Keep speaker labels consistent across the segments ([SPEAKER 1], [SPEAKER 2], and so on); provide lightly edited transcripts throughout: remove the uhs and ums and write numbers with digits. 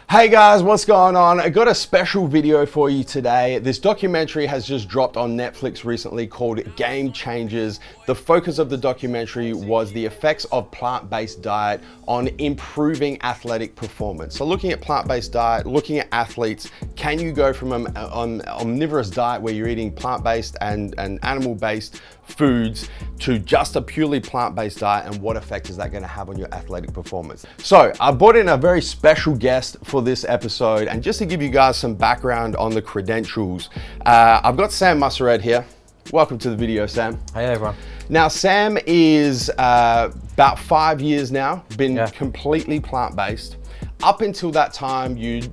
[SPEAKER 1] Hey guys, what's going on? I got a special video for you today. This documentary has just dropped on Netflix recently called Game Changers. The focus of the documentary was the effects of plant-based diet on improving athletic performance. So looking at plant-based diet, looking at athletes, can you go from an omnivorous diet where you're eating plant-based and animal-based foods to just a purely plant-based diet, and what effect is that going to have on your athletic performance? So I brought in a very special guest for this episode, and just to give you guys some background on the credentials, I've got Sam Mussared here. Welcome to the video, Sam.
[SPEAKER 2] Hey everyone.
[SPEAKER 1] Now Sam is about 5 years now, been completely plant-based. Up until that time, you've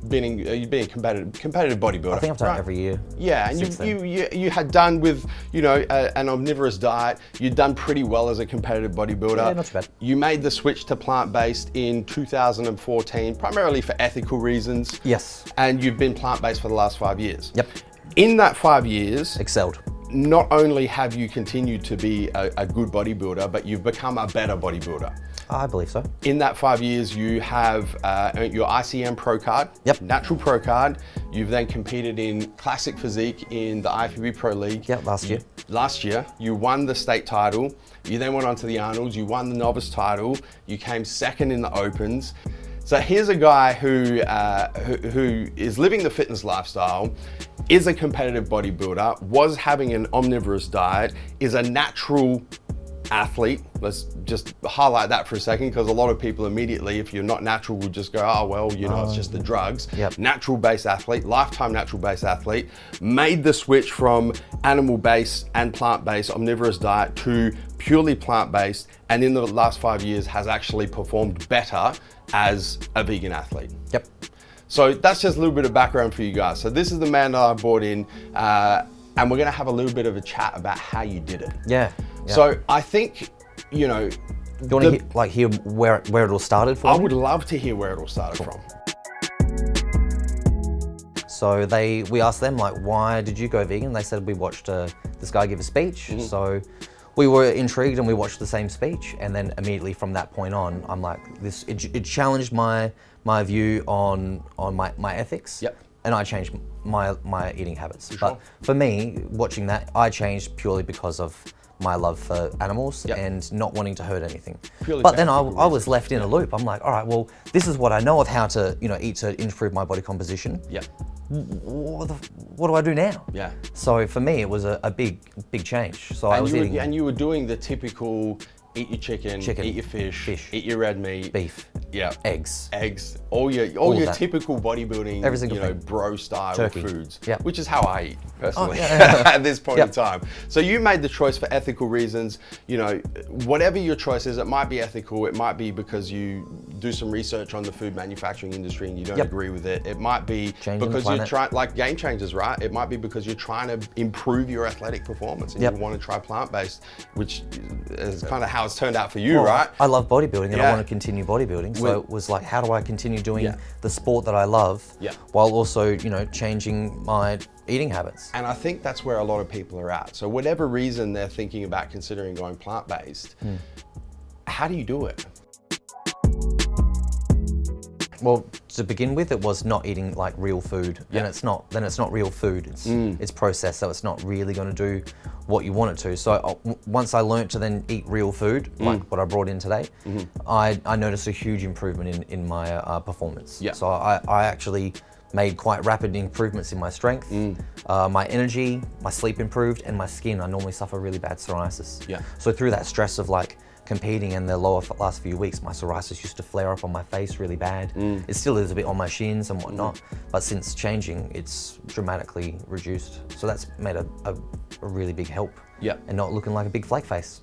[SPEAKER 1] been a competitive bodybuilder.
[SPEAKER 2] I think I've done it every year.
[SPEAKER 1] Yeah, and you had done with an omnivorous diet. You'd done pretty well as a competitive bodybuilder.
[SPEAKER 2] Yeah, not too bad.
[SPEAKER 1] You made the switch to plant-based in 2014, primarily for ethical reasons.
[SPEAKER 2] Yes.
[SPEAKER 1] And you've been plant-based for the last 5 years.
[SPEAKER 2] Yep.
[SPEAKER 1] In that 5 years,
[SPEAKER 2] Excelled.
[SPEAKER 1] not only have you continued to be a good bodybuilder, but you've become a better bodybuilder.
[SPEAKER 2] I believe so.
[SPEAKER 1] In that 5 years, you have earned your ICM Pro card, Natural Pro card. You've then competed in Classic Physique in the IFBB Pro League.
[SPEAKER 2] Yep, last year.
[SPEAKER 1] Last year, you won the state title. You then went on to the Arnolds. You won the novice title. You came second in the Opens. So here's a guy who is living the fitness lifestyle, is a competitive bodybuilder, was having an omnivorous diet, is a natural athlete. Let's just highlight that for a second, because a lot of people immediately, if you're not natural, will just go, oh well, it's just the drugs.
[SPEAKER 2] Yep.
[SPEAKER 1] Natural based athlete, lifetime natural based athlete, made the switch from animal based and plant based omnivorous diet to purely plant based, and in the last 5 years has actually performed better as a vegan athlete.
[SPEAKER 2] Yep.
[SPEAKER 1] So that's just a little bit of background for you guys. So this is the man that I brought in, and we're gonna have a little bit of a chat about how you did it.
[SPEAKER 2] Yeah.
[SPEAKER 1] So I think,
[SPEAKER 2] you want to hear where it all started for
[SPEAKER 1] I
[SPEAKER 2] me?
[SPEAKER 1] would love to hear where it all started from.
[SPEAKER 2] So we asked them, like, why did you go vegan? They said we watched this guy give a speech.
[SPEAKER 1] Mm-hmm.
[SPEAKER 2] So we were intrigued and we watched the same speech. And then immediately from that point on, I'm like, it challenged my view on my ethics.
[SPEAKER 1] Yep.
[SPEAKER 2] And I changed my eating habits.
[SPEAKER 1] For
[SPEAKER 2] but
[SPEAKER 1] sure.
[SPEAKER 2] for me, watching that, I changed purely because of my love for animals and not wanting to hurt anything. But then I was left in a loop. I'm like, all right, well, this is what I know of how to eat to improve my body composition.
[SPEAKER 1] Yeah.
[SPEAKER 2] What do I do now?
[SPEAKER 1] Yeah.
[SPEAKER 2] So for me, it was a big change. So
[SPEAKER 1] And you were doing the typical eat your chicken, eat your fish, eat your red meat,
[SPEAKER 2] beef, eggs,
[SPEAKER 1] all your typical bodybuilding, bro style
[SPEAKER 2] turkey.
[SPEAKER 1] Foods,
[SPEAKER 2] Yeah.
[SPEAKER 1] which is how I eat personally at this point in time. So you made the choice for ethical reasons. Whatever your choice is, it might be ethical, it might be because you do some research on the food manufacturing industry and you don't agree with it. It might be because you're trying, like Game Changers, right? It might be because you're trying to improve your athletic performance and you want to try plant-based, which is kind of how it's turned out for you, right?
[SPEAKER 2] I love bodybuilding and I want to continue bodybuilding. So it was like, how do I continue doing the sport that I love while also, changing my eating habits?
[SPEAKER 1] And I think that's where a lot of people are at. So whatever reason they're thinking about considering going plant-based, how do you do it?
[SPEAKER 2] Well, to begin with, it was not eating like real food. And it's not real food. It's processed, so it's not really going to do what you want it to. So once I learned to then eat real food, like what I brought in today, I noticed a huge improvement in my performance. So I actually made quite rapid improvements in my strength, my energy, my sleep improved, and my skin. I normally suffer really bad psoriasis. So through that stress of like competing in the last few weeks, my psoriasis used to flare up on my face really bad. It still is a bit on my shins and whatnot, but since changing, it's dramatically reduced. So that's made a really big help. And not looking like a big flake face.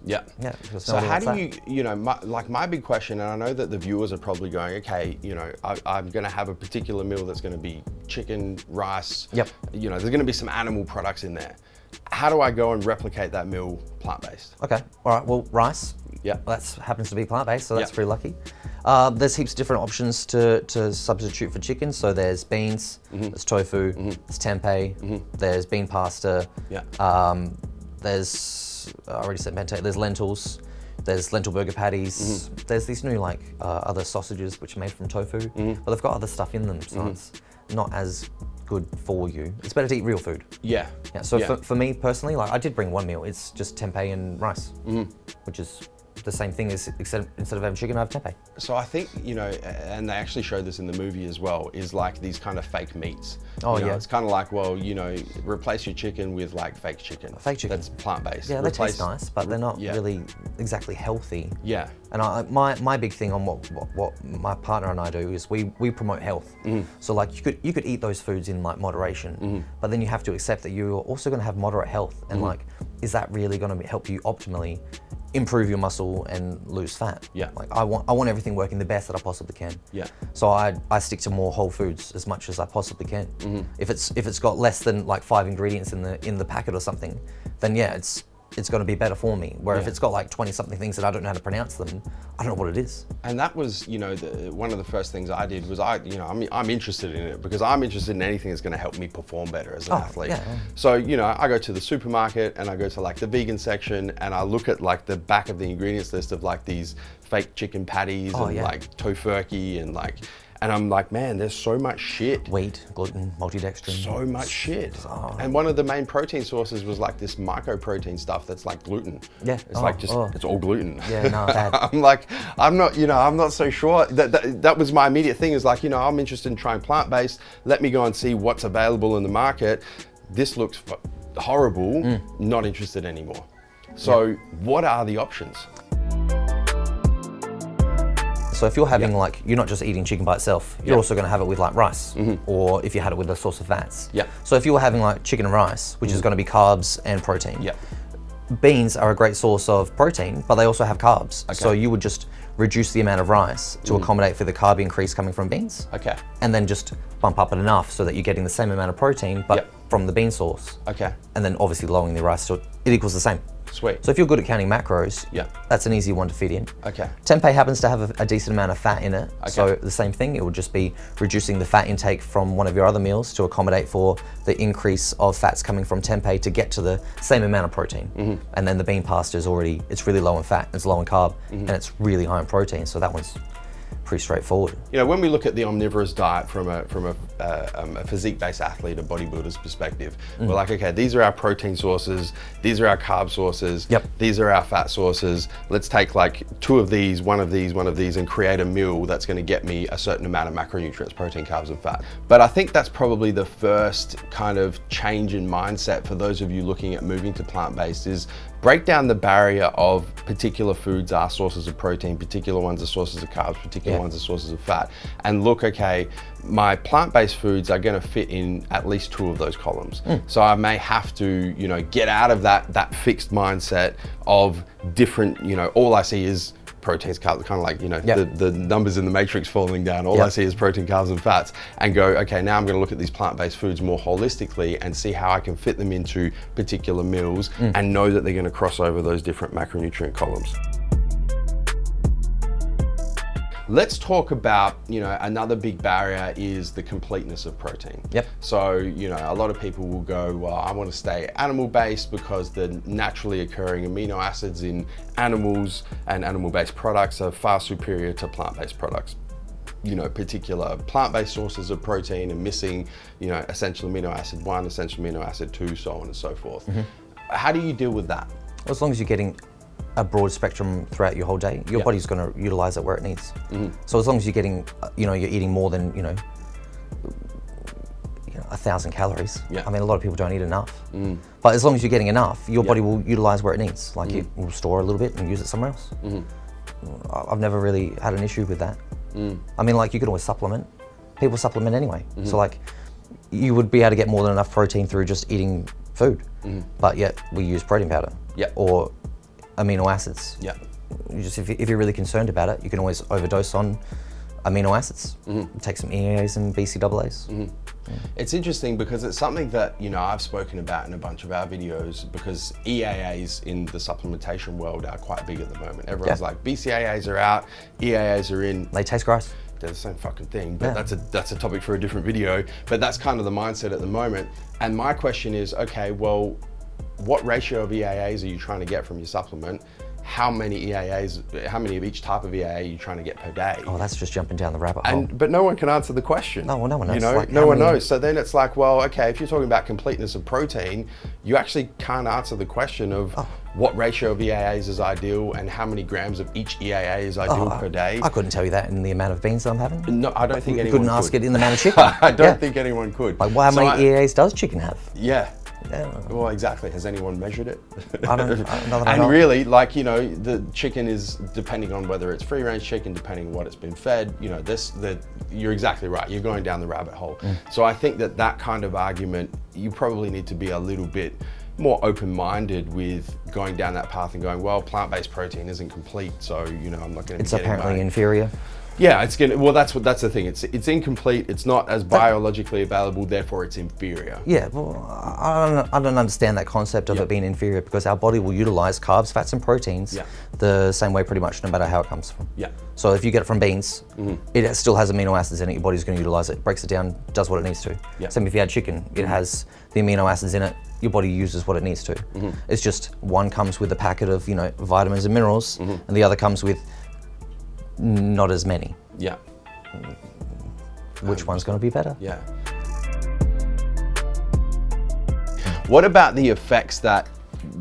[SPEAKER 1] So how do you, my big question, and I know that the viewers are probably going, okay, I'm going to have a particular meal that's going to be chicken, rice. There's going to be some animal products in there. How do I go and replicate that meal plant-based?
[SPEAKER 2] Okay, all right, well, rice. That happens to be plant-based, so that's pretty lucky. There's heaps of different options to substitute for chicken. So there's beans, there's tofu, there's tempeh, there's bean pasta, there's, I already said tempeh, there's lentils. There's lentil burger patties. There's these new like other sausages which are made from tofu, but they've got other stuff in them, so it's not as good for you. It's better to eat real food.
[SPEAKER 1] Yeah.
[SPEAKER 2] Yeah. So for me personally, like I did bring one meal. It's just tempeh and rice, which is the same thing as instead of having chicken, I have tempeh.
[SPEAKER 1] So I think, you know, and they actually showed this in the movie as well, is like these kind of fake meats.
[SPEAKER 2] Oh,
[SPEAKER 1] you know,
[SPEAKER 2] yeah.
[SPEAKER 1] It's kind of like, well, you know, replace your chicken with like fake chicken.
[SPEAKER 2] Fake chicken.
[SPEAKER 1] That's plant-based.
[SPEAKER 2] Yeah, they taste nice, but they're not really exactly healthy.
[SPEAKER 1] Yeah.
[SPEAKER 2] And my big thing on what my partner and I do is we promote health. So like you could eat those foods in like moderation, but then you have to accept that you're also going to have moderate health, and like, is that really going to help you optimally improve your muscle and lose fat?
[SPEAKER 1] Yeah.
[SPEAKER 2] Like I want everything working the best that I possibly can.
[SPEAKER 1] Yeah.
[SPEAKER 2] So I stick to more whole foods as much as I possibly can. If it's got less than like 5 ingredients in the packet or something, then yeah, it's going to be better for me. Where if it's got like 20 something things that I don't know how to pronounce them, I don't know what it is.
[SPEAKER 1] And that was, you know, one of the first things I did was I'm interested in it because I'm interested in anything that's going to help me perform better as an athlete.
[SPEAKER 2] Yeah.
[SPEAKER 1] So, you know, I go to the supermarket and I go to like the vegan section and I look at like the back of the ingredients list of like these fake chicken patties and like tofurkey and like, and I'm like, man, there's so much shit.
[SPEAKER 2] Wheat, gluten, maltodextrin.
[SPEAKER 1] So much shit. And one of the main protein sources was like this mycoprotein stuff that's like gluten.
[SPEAKER 2] Yeah.
[SPEAKER 1] It's like just, it's all gluten.
[SPEAKER 2] Yeah, no, bad.
[SPEAKER 1] I'm like, I'm not so sure. That was my immediate thing is like, you know, I'm interested in trying plant-based. Let me go and see what's available in the market. This looks horrible. Not interested anymore. So what are the options?
[SPEAKER 2] So if you're having like, you're not just eating chicken by itself, you're also going to have it with like rice, or if you had it with a source of fats.
[SPEAKER 1] Yeah.
[SPEAKER 2] So if you were having like chicken and rice, which is going to be carbs and protein.
[SPEAKER 1] Yeah.
[SPEAKER 2] Beans are a great source of protein, but they also have carbs.
[SPEAKER 1] Okay.
[SPEAKER 2] So you would just reduce the amount of rice to accommodate for the carb increase coming from beans.
[SPEAKER 1] Okay.
[SPEAKER 2] And then just bump up it enough so that you're getting the same amount of protein, but from the bean source.
[SPEAKER 1] Okay.
[SPEAKER 2] And then obviously lowering the rice so it equals the same.
[SPEAKER 1] Sweet.
[SPEAKER 2] So if you're good at counting macros, that's an easy one to fit in.
[SPEAKER 1] Okay.
[SPEAKER 2] Tempeh happens to have a decent amount of fat in it.
[SPEAKER 1] Okay.
[SPEAKER 2] So the same thing, it would just be reducing the fat intake from one of your other meals to accommodate for the increase of fats coming from tempeh to get to the same amount of protein. And then the bean pasta is it's really low in fat, it's low in carb, and it's really high in protein. So that one's pretty straightforward.
[SPEAKER 1] You know, when we look at the omnivorous diet from a physique-based athlete, a bodybuilder's perspective, we're like, okay, these are our protein sources, these are our carb sources, these are our fat sources. Let's take like 2 of these, one of these, and create a meal that's going to get me a certain amount of macronutrients, protein, carbs, and fat. But I think that's probably the first kind of change in mindset for those of you looking at moving to plant-based is break down the barrier of particular foods are sources of protein, particular ones are sources of carbs, particular ones are sources of fat, and look, okay, my plant-based foods are going to fit in at least 2 of those columns. So I may have to, you know, get out of that fixed mindset of different, you know, all I see is proteins, carbs, kind of like, you know, the numbers in the matrix falling down. All I see is protein, carbs, and fats, and go, okay, now I'm going to look at these plant-based foods more holistically and see how I can fit them into particular meals and know that they're going to cross over those different macronutrient columns. Let's talk about, you know, another big barrier is the completeness of protein. So, you know, a lot of people will go, well, I want to stay animal-based because the naturally occurring amino acids in animals and animal-based products are far superior to plant-based products. You know, particular plant-based sources of protein are missing, you know, essential amino acid 1, essential amino acid 2, so on and so forth. How do you deal with that?
[SPEAKER 2] Well, as long as you're getting a broad spectrum throughout your whole day, your body's going to utilize it where it needs. So as long as you're getting, you know, you're eating more than, you know, 1,000 calories. I mean, a lot of people don't eat enough. But as long as you're getting enough, your body will utilize where it needs. Like it will store a little bit and use it somewhere else. I've never really had an issue with that. I mean, like you could always supplement. People supplement anyway. So like you would be able to get more than enough protein through just eating food. But yet we use protein powder. Or amino acids. You just, if you're really concerned about it, you can always overdose on amino acids. Take some EAAs and BCAAs.
[SPEAKER 1] It's interesting because it's something that, you know, I've spoken about in a bunch of our videos because EAAs in the supplementation world are quite big at the moment. Everyone's like, BCAAs are out, EAAs are in.
[SPEAKER 2] They taste gross.
[SPEAKER 1] They're the same fucking thing, but that's a topic for a different video. But that's kind of the mindset at the moment. And my question is, okay, well, what ratio of EAAs are you trying to get from your supplement? how many EAAs, how many of each type of EAA are you trying to get per day?
[SPEAKER 2] Oh, that's just jumping down the rabbit hole.
[SPEAKER 1] But no one can answer the question.
[SPEAKER 2] No, well, no one knows.
[SPEAKER 1] You know,
[SPEAKER 2] Like,
[SPEAKER 1] no one knows. So then it's like, well, okay, if you're talking about completeness of protein, you actually can't answer the question of what ratio of EAAs is ideal and how many grams of each EAA is ideal per day.
[SPEAKER 2] I couldn't tell you that in the amount of beans I'm having.
[SPEAKER 1] No, I don't think anyone
[SPEAKER 2] couldn't
[SPEAKER 1] could.
[SPEAKER 2] ask it in the amount of chicken.
[SPEAKER 1] I don't think anyone could.
[SPEAKER 2] Like, how many EAAs does chicken have?
[SPEAKER 1] Yeah.
[SPEAKER 2] Yeah.
[SPEAKER 1] Well, exactly. Has anyone measured it?
[SPEAKER 2] I don't know.
[SPEAKER 1] And really, like, you know, the chicken is, depending on whether it's free range chicken, depending on what it's been fed, you know, you're exactly right. You're going down the rabbit hole. So I think that kind of argument, you probably need to be a little bit more open-minded with going down that path and going, well, plant-based protein isn't complete, so, you know, I'm not going to be
[SPEAKER 2] It's apparently inferior.
[SPEAKER 1] Yeah, it's gonna. Well, that's the thing. It's incomplete. It's not as biologically available. Therefore, it's inferior.
[SPEAKER 2] Yeah, well, I don't understand that concept of it being inferior, because our body will utilize carbs, fats, and proteins the same way pretty much, no matter how it comes from.
[SPEAKER 1] Yeah.
[SPEAKER 2] So if you get it from beans, it still has amino acids in it. Your body's going to utilize it, breaks it down, does what it needs to.
[SPEAKER 1] Yeah.
[SPEAKER 2] Same if you had chicken, it has the amino acids in it. Your body uses what it needs to. It's just one comes with a packet of, you know, vitamins and minerals, and the other comes with not as many.
[SPEAKER 1] Yeah.
[SPEAKER 2] Which one's going to be better?
[SPEAKER 1] Yeah. What about the effects that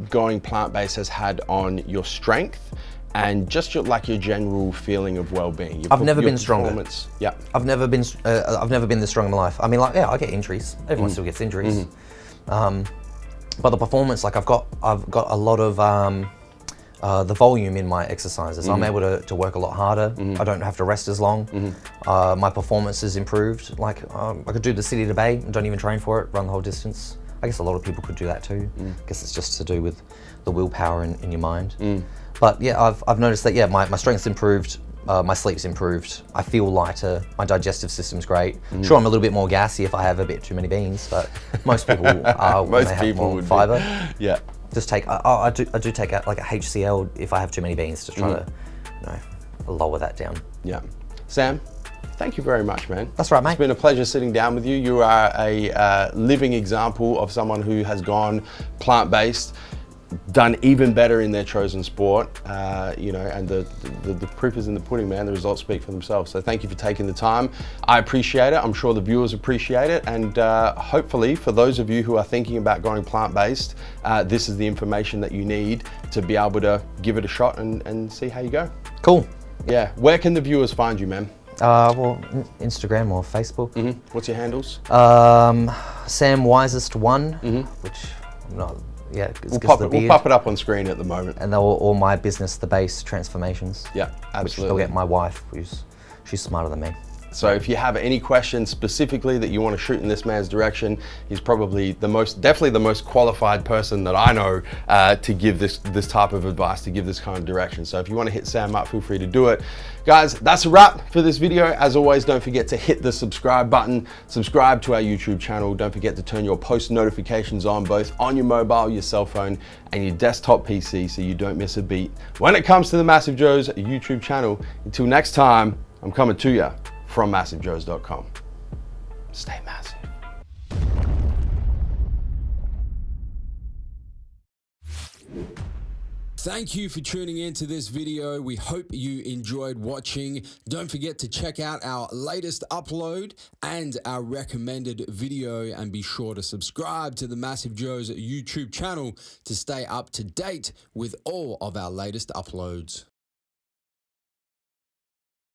[SPEAKER 1] going plant-based has had on your strength and just your general feeling of well-being?
[SPEAKER 2] I've never been stronger.
[SPEAKER 1] Yeah.
[SPEAKER 2] I've never been this strong in my life. I mean, like, yeah, I get injuries. Everyone still gets injuries. But the performance, like, I've got a lot of the volume in my exercises. I'm able to work a lot harder. I don't have to rest as long. My performance is improved. Like, I could do the city to bay and don't even train for it, run the whole distance. I guess a lot of people could do that too. I guess it's just to do with the willpower in your mind. But yeah, I've noticed that, yeah, my strength's improved, my sleep's improved, I feel lighter, my digestive system's great. Sure, I'm a little bit more gassy if I have a bit too many beans, but most people are when they have more fiber.
[SPEAKER 1] Yeah.
[SPEAKER 2] Just take, I do take like a HCl if I have too many beans to try to, you know, lower that down.
[SPEAKER 1] Yeah. Sam, thank you very much, man.
[SPEAKER 2] That's right, mate.
[SPEAKER 1] It's been a pleasure sitting down with you. You are a living example of someone who has gone plant-based, done even better in their chosen sport, you know, and the proof is in the pudding, man. The results speak for themselves. So thank you for taking the time. I appreciate it. I'm sure the viewers appreciate it. And hopefully for those of you who are thinking about going plant-based, this is the information that you need to be able to give it a shot and see how you go.
[SPEAKER 2] Cool.
[SPEAKER 1] Yeah. Where can the viewers find you, man?
[SPEAKER 2] Well, Instagram or Facebook.
[SPEAKER 1] What's your handles?
[SPEAKER 2] Sam Wisest1, which I'm not. Yeah,
[SPEAKER 1] we'll pop it up on screen at the moment.
[SPEAKER 2] And all my business, the base transformations.
[SPEAKER 1] Yeah, absolutely.
[SPEAKER 2] Which they'll get my wife, she's smarter than me.
[SPEAKER 1] So if you have any questions specifically that you want to shoot in this man's direction, he's probably definitely the most qualified person that I know to give this type of advice, to give this kind of direction. So if you want to hit Sam up, feel free to do it. Guys, that's a wrap for this video. As always, don't forget to hit the subscribe button, subscribe to our YouTube channel. Don't forget to turn your post notifications on, both on your mobile, your cell phone, and your desktop PC, so you don't miss a beat when it comes to the MassiveJoes YouTube channel. Until next time, I'm coming to you from MassiveJoes.com. Stay massive.
[SPEAKER 3] Thank you for tuning in to this video. We hope you enjoyed watching. Don't forget to check out our latest upload and our recommended video, and be sure to subscribe to the MassiveJoes YouTube channel to stay up to date with all of our latest uploads.